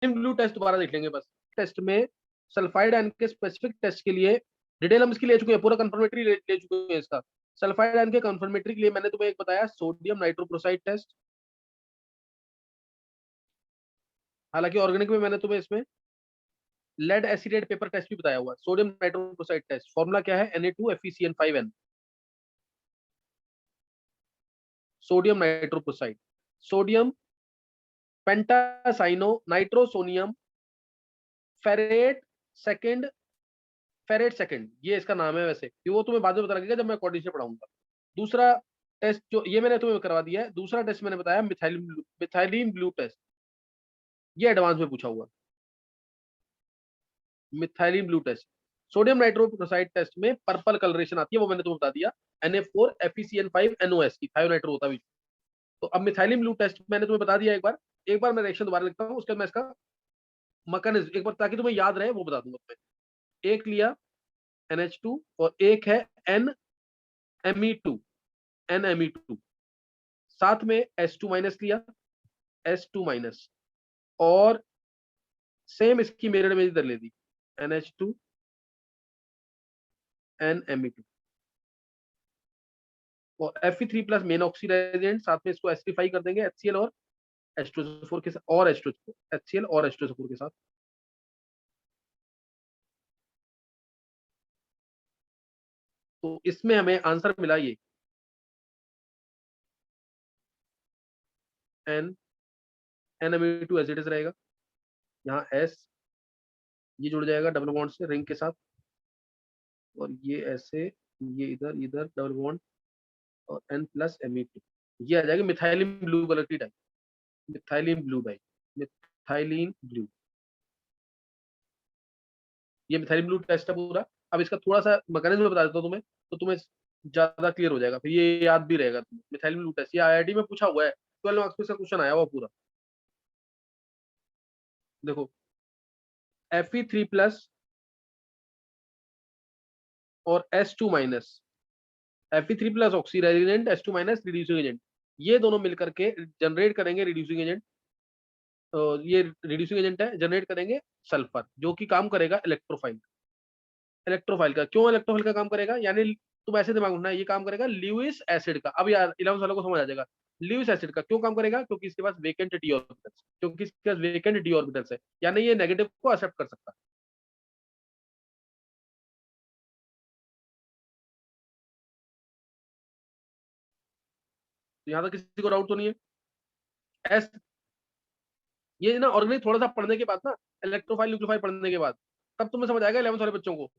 Blue test दोबारा देख लेंगे बस। टेस्ट में सल्फाइड आयन के स्पेसिफिक टेस्ट के लिए डिटेल हम इसकी ले चुके हैं, पूरा कंफर्मेटरी ले चुके हैं इसका। सल्फाइड आयन के कंफर्मेटरी के लिए मैंने तुम्हें एक बताया सोडियम नाइट्रोक्लोराइड टेस्ट। हालांकि ऑर्गेनिक में मैंने तुम्हें इसमें लेड एसिडेट पेपर टेस्ट भी बताया हुआ है। सोडियम नाइट्रोक्लोराइड टेस्ट फॉर्मूला क्या है, Na2FeCN5n, sodium nitrochloride. Sodium pentacyano nitrosonium ferrate second, ferrate second, ये इसका नाम है वैसे, ये वो तुम्हें बाद में पता लगेगा जब मैं कोऑर्डिनेशन पढ़ाऊंगा। दूसरा टेस्ट जो ये मैंने तुम्हें करवा दिया है, दूसरा टेस्ट मैंने बताया मिथाइलिन ब्लू टेस्ट, ये एडवांस में पूछा हुआ। Methylene blue test, sodium nitrochloride test में पर्पल कलरेशन आती है, वो मैंने तुम्हें बता दिया, Na4FeCN5NOS की, थायोनाइट्रो होता भी। तो अब मिथाइलिन ब्लू टेस्ट मैंने तुम्हें बता दिया एक बार मैं रिएक्शन दोबारा लिखता हूँ, उसके बाद मैं इसका मैकेनिज्म एक बार ताकि तुम्हें याद रहे वो बता दूंगा तुम्हें। एक लिया NH2 और एक है NMe2, NMe2, साथ में S2 माइनस लिया, S2 माइनस, और सेम इसकी मिरर इमेज इधर ले दी, NH2 NMe2, और Fe3+ मेन ऑक्सीडाइजेंट, साथ में इसको एसिडिफाई कर देंगे HCl और H2SO4 के साथ, और HCl और H2SO4 के साथ। तो इसमें हमें आंसर मिला ये NMe2 एसिड रहेगा, यहाँ S ये जुड़ जाएगा डबल बॉन्ड से रिंग के साथ, और ये ऐसे, ये इधर इधर डबल बॉन्ड, और N+Me2, ये आ जाएगा मिथाइलिन ब्लू कलर की टाइप, मिथाइलिन ब्लू भाई, मिथाइलिन ब्लू, ये मिथाइलिन ब्लू टेस्ट है पूरा। अब इसका थोड़ा सा मैकेनिज्म बता देता हूँ तुम्हें, तो तुम्हें ज्यादा क्लियर हो जाएगा, फिर ये याद भी रहेगा तुम्हें। मिथाइलिन ब्लू टेस्ट ये IIT में पूछा हुआ है, 12 मार्क्स में इसका क्वेश्चन आया हुआ पूरा। देखो Fe3+ और S2 minus, Fe3+ oxidizing agent, S2 minus reducing agent, ये दोनों मिलकर के जनरेट करेंगे रिड्यूसिंग एजेंट। ये रिड्यूसिंग एजेंट है, जनरेट करेंगे सल्फर, जो कि काम करेगा इलेक्ट्रोफाइल। इलेक्ट्रोफाइल का क्यों, इलेक्ट्रोफाइल का काम करेगा, यानी तुम ऐसे दिमाग में, ये काम करेगा ल्यूइस एसिड का। अब यार 11 वालों को समझ आ जाएगा, ल्यूइस एसिड का क्यों काम करेगा, क्योंकि इसके पास वेकेंट डी ऑर्बिटल्स, क्योंकि इसके पास वेकेंट डी ऑर्बिटल्स है, यानी ये नेगेटिव को एक्सेप्ट कर सकता है। तो यहाँ तक किसी को डाउट तो नहीं है। एस, ये ना ऑर्गेनिक थोड़ा सा पढ़ने के बाद ना, इलेक्ट्रोफाइल न्यूक्लियोफाइल पढ़ने के बाद, तब तुम्हें समझ आएगा 11 वाले बच्चों को।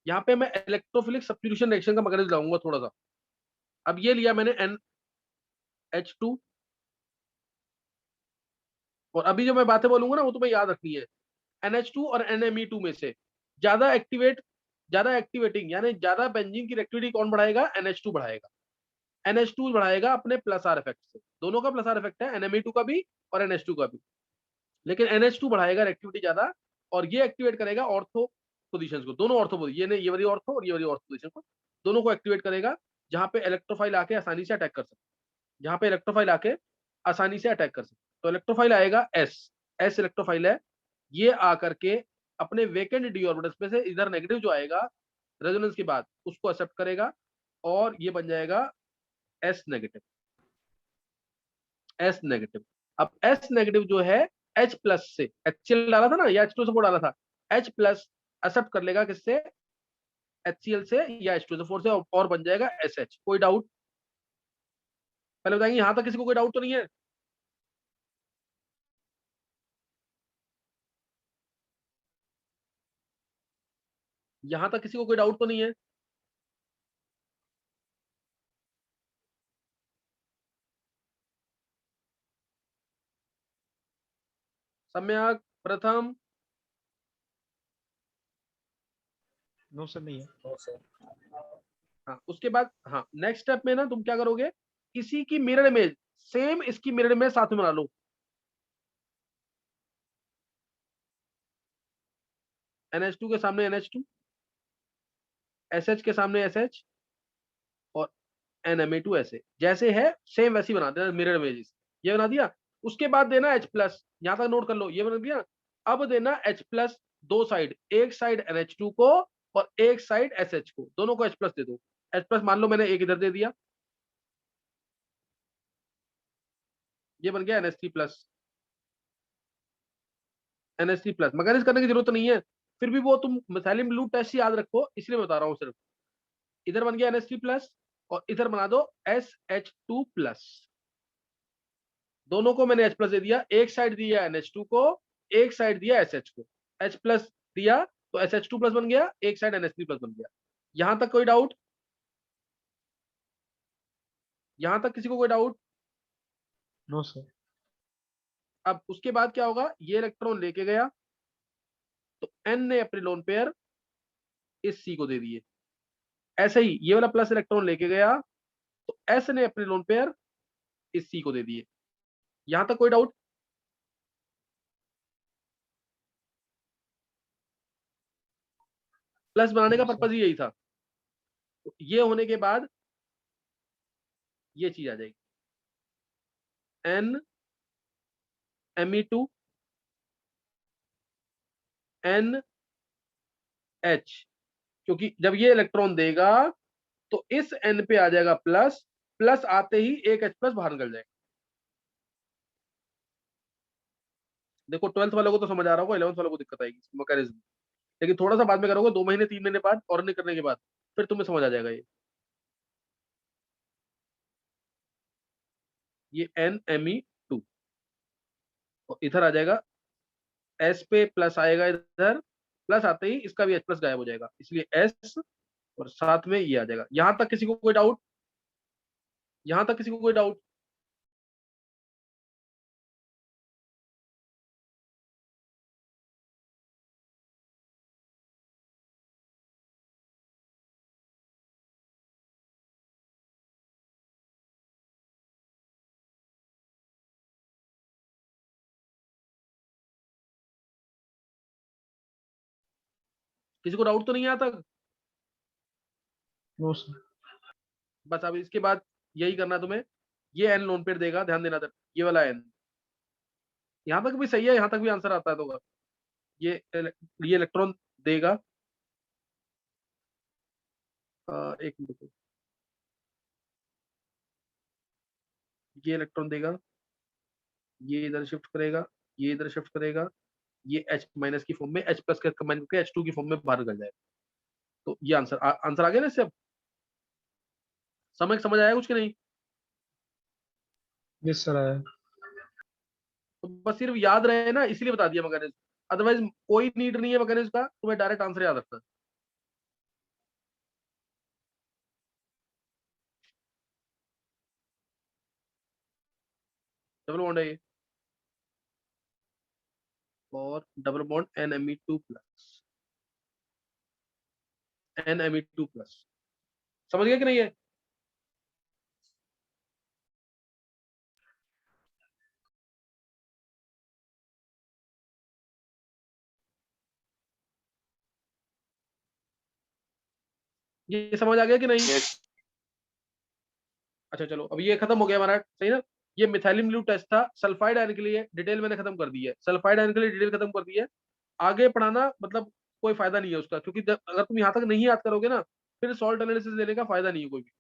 यहाँ पे मैं इलेक्ट्रोफिलिक सब्स्टिट्यूशन रिएक्शन का मैकेनिज्म लाऊंगा थोड़ा सा। अब ये लिया मैंने NH2, और अभी जो मैं बातें बोलूंगा ना वो तुम्हें याद रखनी है। NH2 और NMe2 में से ज्यादा एक्टिवेटिंग यानी ज्यादा बेंजीन की एक्टिविटी कौन बढ़ाएगा, NH2 बढ़ाएगा। NH2 बढ़ाएगा अपने प्लस आर इफेक्ट से, दोनों का प्लस आर इफेक्ट है, NMe2 का भी और NH2 का भी, लेकिन NH2 बढ़ाएगा एक्टिविटी ज्यादा, और ये एक्टिवेट करेगा ऑर्थो पोजीशंस को, दोनों ऑर्थो पोजीशन, ये नहीं, ये वाली ऑर्थो और ये वाली ऑर्थो पोजीशन को, दोनों को एक्टिवेट करेगा, जहां पे इलेक्ट्रोफाइल आके आसानी से अटैक कर सकते, जहां पे इलेक्ट्रोफाइल आके आसानी से अटैक कर सकते। तो इलेक्ट्रोफाइल आएगा एस, एस इलेक्ट्रोफाइल है, ये आकर के अपने वेकेंट डी ऑर्बिटल्स में से इधर नेगेटिव जो आएगा रेजोनेंस के बाद उसको एक्सेप्ट करेगा, और ये बन जाएगा एस नेगेटिव, एस नेगेटिव। अब एस नेगेटिव जो है H+ से, HCl डाला था ना या H2SO4 डाला था, H+ एक्सेप्ट कर लेगा किससे, HCl से या H2SO4 से, और बन जाएगा SH। कोई डाउट पहले बताएंगे, यहां तक किसी को कोई डाउट तो नहीं है। यहां तक किसी को कोई डाउट तो नहीं है। सम्यक प्रथम, नो सर, नहीं है। हाँ उसके बाद, हाँ नेक्स्ट स्टेप में ना तुम क्या करोगे, इसी की मिरर इमेज, सेम इसकी मिरर इमेज साथ में बना लो। NH2 के सामने NH2, SH के सामने SH, और NMe2 ऐसे जैसे है सेम वैसी बना देना मिरर इमेजेस, ये बना दिया। उसके बाद देना H+, यहां तक नोट कर लो, ये बन गया। अब देना H+ दो साइड, एक साइड NH2 को और एक साइड SH को, दोनों को H+ दे दो। H+ मान लो मैंने एक इधर दे दिया, ये बन गया NH3+। NH3+, मगर करने की जरूरत नहीं है, फिर भी वो तुम मिथाइलिन ब्लू टेस्ट याद रखो, इसलिए बता रहा हूँ सिर्फ। इधर बन गया NH3+ और इधर बना दो SH2+। दोनों को मैंने H+ दे दिया, एक साइड दिया NH2 को, एक साइड दिया SH को। H+ दिया तो SH2+ बन गया, एक साइड NH3+ बन गया। यहां तक कोई डाउट? यहां तक किसी को कोई डाउट? No sir. अब उसके बाद क्या होगा, ये इलेक्ट्रॉन लेके गया तो N ने अपने लोन पेयर इस C को दे दिए। ऐसे ही ये वाला प्लस इलेक्ट्रॉन लेके गया तो S ने अपने लोन पेयर इस C को दे दिए। यहां तक कोई डाउट? प्लस बनाने का पर्पज ही यही था। तो ये होने के बाद ये चीज आ जाएगी, N Me2 NH, क्योंकि जब ये इलेक्ट्रॉन देगा तो इस N पे आ जाएगा प्लस, प्लस आते ही एक H+ बाहर निकल जाएगा। देखो 12th वालों को तो समझ आ रहा होगा, 11th वालों को दिक्कत आएगी मैकेनिज्म, लेकिन थोड़ा सा बाद में करोगे, 2 महीने 3 महीने बाद और नहीं करने के बाद फिर तुम्हें समझ आ जाएगा। ये NMe2 और इधर आ जाएगा, S पे प्लस आएगा, इधर प्लस आते ही इसका भी H+ गायब हो जाएगा, इसलिए S और साथ में ये आ जाएगा। यहां तक किसी को कोई डाउट? यहां तक किसी को कोई डाउट? किसी को डाउट तो नहीं आता? No sir. बस अब इसके बाद यही करना तुम्हें। ये N लोन पेयर देगा, ध्यान देना, ये वाला N। यहां तक भी सही है, यहां तक भी आंसर आता है तो ये ये इलेक्ट्रॉन देगा। एक मिनट, ये इलेक्ट्रॉन देगा, ये इधर शिफ्ट करेगा, ये इधर शिफ्ट करेगा, ये H- की फॉर्म में H+ के कंबाइन करके H2 की फॉर्म में बाहर निकल जाएगा। तो ये आंसर आ गया ना इससे? अब समझ आया कुछ कि नहीं? यस सर आया। तो बस सिर्फ याद रहे ना, इसलिए बता दिया मैकेनिज्म, अदरवाइज कोई नीड नहीं है मैकेनिज्म का, तुम्हें डायरेक्ट आंसर याद रखना है। डबल बॉन्ड है ये, और डबल बॉन्ड NMe2+, NMe2+। समझ गया कि नहीं है? ये समझ आ गया कि नहीं? अच्छा चलो, अब ये खत्म हो गया हमारा, सही ना? ये मिथाइलिन ब्लू टेस्ट था, सल्फाइड आयन के लिए डिटेल मैंने खत्म कर दी है, सल्फाइड आयन के लिए डिटेल खत्म कर दी है। आगे पढ़ाना मतलब कोई फायदा नहीं है उसका, क्योंकि अगर तुम यहाँ तक नहीं याद करोगे ना, फिर सॉल्ट एनालिसिस देने का फायदा नहीं है कोई भी।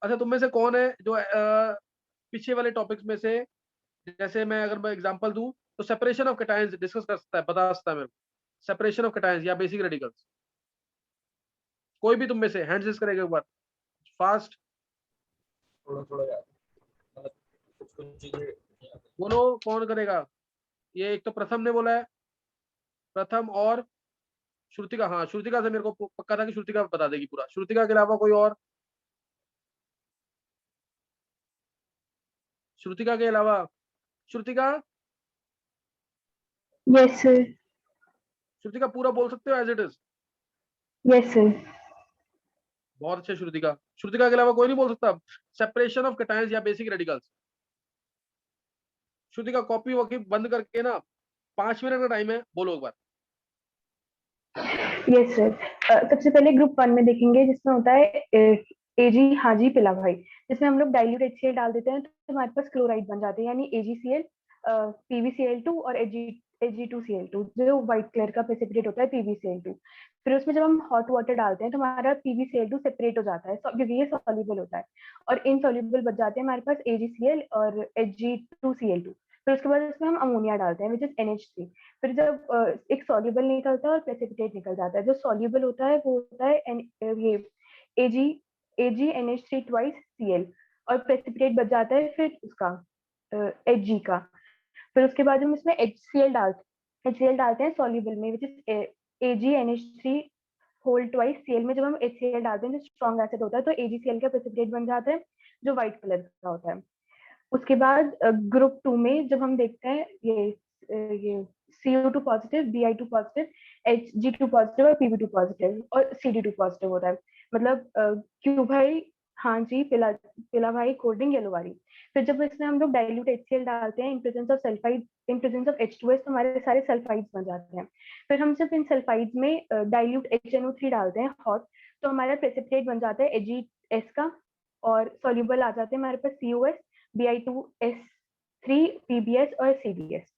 अच्छा, तुम में से कौन है जो पीछे वाले टॉपिक्स में से, जैसे मैं अगर मैं एग्जांपल दूं तो सेपरेशन ऑफ कैटायंस डिस्कस कर सकता है, बता सकता है मेरे को, सेपरेशन ऑफ कैटायंस या बेसिक रेडिकल्स? कोई भी तुम में से हैंड रेज करेगा एक बार, फास्ट थोड़ा थोड़ा याद, मतलब कुछ कुछ चीजें। बोलो, कौन करेगा? ये एक तो प्रथम ने बोला है, प्रथम और श्रुतिका। हाँ, श्रुतिका से मेरे को पक्का था कि श्रुतिका बता देगी पूरा। श्रुतिका के अलावा कोई और? श्रुतिका के अलावा? Shrutika, yes sir. श्रुतिका पूरा बोल सकते हो as it is? Yes sir. बहुत अच्छे श्रुतिका। श्रुतिका के अलावा कोई नहीं बोल सकता सेपरेशन ऑफ कैटायंस या बेसिक रेडिकल्स? श्रुतिका कॉपी वॉपी बंद करके ना, 5 मिनट का टाइम है, बोलो एक बार। Yes sir. सबसे पहले ग्रुप 1 में देखेंगे जिसमें होता है एजी हाजी पिला भाई। जिसमें हम लोग डाइल्यूट HCl डाल देते हैं तो हमारे पास क्लोराइड बन जाते हैं, यानी AgCl, PbCl2 और Ag2Cl2, जो व्हाइट कलर का प्रेसिपिटेट होता है PbCl2। फिर उसमें जब हम हॉट वाटर डालते हैं तो हमारा PbCl2 सेपरेट हो जाता है क्योंकि ये सॉल्युबल होता है, और इनसॉल्युबल बच जाते हैं हमारे पास AgCl और Ag2Cl2। फिर उसके बाद इसमें हम अमोनिया डालते हैं विच इज NH3। फिर जब एक सॉल्युबल निकलता है और प्रेसिपिटेट निकल जाता है, जो सॉल्युबल होता है वो होता है ये AgNH3 ट्वाइस Cl, और प्रेसिपिटेट बच जाता है फिर उसका Hg का। फिर उसके बाद हम इसमें HCl डालते हैं सॉल्युबल में which is AgNH3 whole twice Cl में। जब हम HCl डालते हैं जो स्ट्रॉन्ग एसिड होता है तो AgCl का प्रेसिपिटेट बन जाता है जो व्हाइट कलर का होता है। उसके बाद ग्रुप 2 में जब हम देखते हैं ये CO2 positive, Bi2 positive, Hg2 positive और Pb2 पॉजिटिव और CD2 पॉजिटिव होता है। मतलब क्यों भाई, हाँ जी, पिला भाई कोल्ड ड्रिंक येलो वाली। फिर जब इसमें हम लोग डाइल्यूट HCl डालते हैं in presence of sulphide, in presence of H2S, तो हमारे सारे सल्फाइड्स बन जाते हैं। फिर हम जब इन सल्फाइड्स में डाइल्यूट HNO3 डालते हैं हॉट, तो हमारा प्रेसिपिटेट बन जाता है AgS का, और सॉल्युबल आ जाते हैं हमारे पास COS, Bi2S3, PbS और CdS।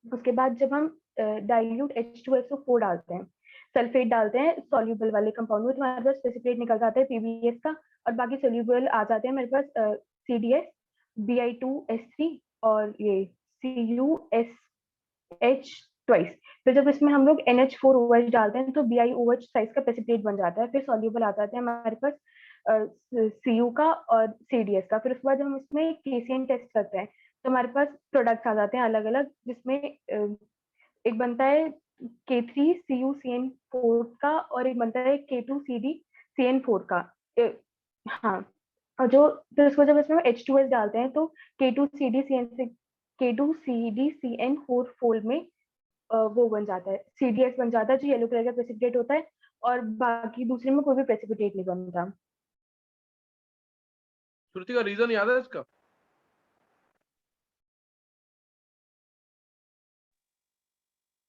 उसके बाद जब हम डाइल्यूट H2SO4 डालते हैं, सल्फेट डालते हैं सॉल्युबल वाले कंपाउंड में, तो हमारे पास प्रेसिपिटेट निकल जाता है PbS का, और बाकी सॉल्युबल आ जाते हैं मेरे पास CdS, Bi2S3 और ये CuSH ट्वाइस। फिर जब इसमें हम लोग NH4OH डालते हैं तो BiOH साइज का प्रेसिपिटेट बन जाता है। फिर सॉल्युबल आ जाते हैं हमारे पास Cu का और CdS का। फिर उसके बाद जब हम इसमें KCN टेस्ट करते हैं तो हमारे पास प्रोडक्ट्स आ जाते हैं अलग अलग, जिसमें एक बनता है K3CuCN4 का और एक बनता है K2CdCN4 का। हाँ, और जो फिर उसको जब इसमें H2S डालते हैं तो K2CdCN4 फोल्ड में वो बन जाता है, CdS बन जाता है जो येलो कलर का प्रेसिपिटेट होता है, और बाकी दूसरे में कोई भी प्रेसिपिटेट नहीं बनता। श्रुति का रीजन याद है इसका?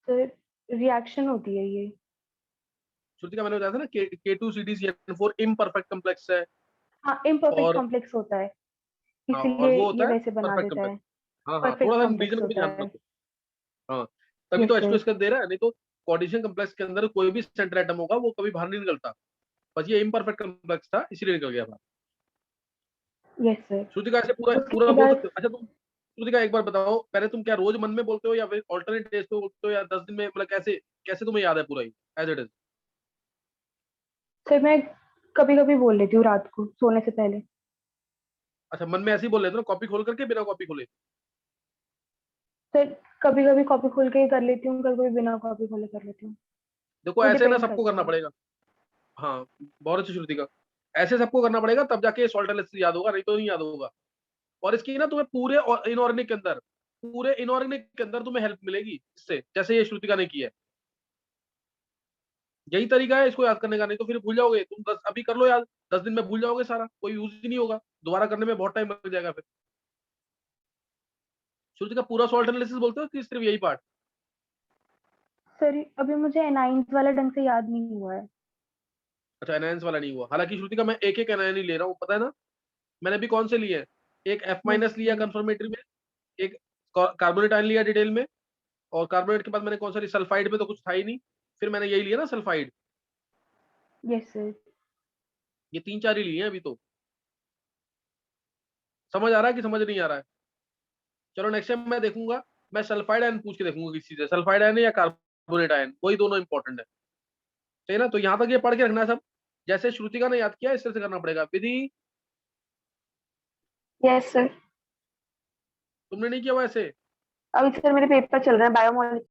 सर रिएक्शन होती है ये। श्रुति का मैंने बताया था ना K2CdCN4 इम्परफेक्ट कॉम्प्लेक्स है, हाँ, इम्परफेक्ट और कॉम्प्लेक्स होता है, और इसीलिए वो ये होता है वैसे बना परफेक्ट देता है। कॉम्प्लेक्स। हाँ हाँ, थोड़ा परफेक्ट सा कॉम्प्लेक्स रीजन को भी होता ध्यान है। रखो। हाँ, तभी यस तो सर। H2S का दे रहा है, नहीं तो कोऑर्डिनेशन कॉम्प्लेक्स के अंदर कोई भी सेंटर एटम होगा वो कभी बाहर नहीं निकलता, बस ये इम्परफेक्ट कॉम्प्लेक्स था इसीलिए निकल गया बाहर। Yes sir. श्रुति का ऐसे पूरा पूरा उसके बोल बाद सकते हो? अच्छा, तुम श्रुति का एक बार बताओ पहले, तुम क्या रोज मन में बोलते हो या फिर ऑल्टरनेट डेज पे बोलते हो या 10 दिन में, मतलब कैसे कैसे तुम्हें याद है पूरा ही एज इट इज? सर मैं कभी कभी बोल लेती हूँ रात को सोने से पहले। अच्छा, मन में ऐसे ही बोल लेते हो, कॉपी खोल करके, बिना कॉपी खोले? सर कभी कभी कॉपी खोल के ही कर लेती हूँ, कभी कभी बिना कॉपी खोले कर लेती हूँ, देखो वो ऐसे ना डिपेंड सबको करता करना है। पड़ेगा। हाँ, बहुत अच्छी श्रुति का, ऐसे सबको करना पड़ेगा तब जाके सॉल्ट एनालिसिस याद होगा, नहीं तो नहीं याद होगा। और इसकी ना तुम्हें पूरे इनऑर्गेनिक के अंदर, पूरे इनऑर्गेनिक के अंदर तुम्हें हेल्प मिलेगी इससे, जैसे ये श्रुतिका ने की है। यही तरीका है इसको याद करने का, नहीं तो फिर भूल जाओगे तुम। 10 अभी कर लो याद, 10 दिन में भूल जाओगे सारा, कोई यूज ही नहीं होगा, दोबारा करने में बहुत टाइम लग जाएगा फिर। श्रुति का पूरा सॉल्ट एनालिसिस बोलते हो कि सिर्फ यही पार्ट? सर अभी मुझे एनाइंस वाला ढंग से याद नहीं हुआ है। अच्छा, एनायंस वाला नहीं हुआ, हालांकि श्रुति का मैं एक एक एनायन ही ले रहा हूँ, पता है ना। मैंने भी कौन से लिए हैं, एक F यस माइनस लिया सर। कंफर्मेटरी में, एक कार्बोनेट आयन लिया डिटेल में, और कार्बोनेट के बाद मैंने कौन सा लिया, सल्फाइड में तो कुछ था ही नहीं, फिर मैंने यही लिया ना सल्फाइड। Yes sir. ये 3-4 ही लिए हैं अभी तो। समझ आ रहा है कि समझ नहीं आ रहा है? चलो नेक्स्ट टाइम मैं देखूंगा, मैं सल्फाइड आयन पूछ के देखूंगा किसी से, सल्फाइड आयन या कार्बोनेट आयन, वही दोनों इंपॉर्टेंट है। सही ना? तो यहाँ तक ये पढ़ के रखना है सब, जैसे श्रुतिका ने याद किया इस तरह से करना पड़ेगा। विधि, यस सर। तुमने नहीं किया वैसे? अभी सर मेरे पेपर चल रहा है बायोमोलिक्यूलर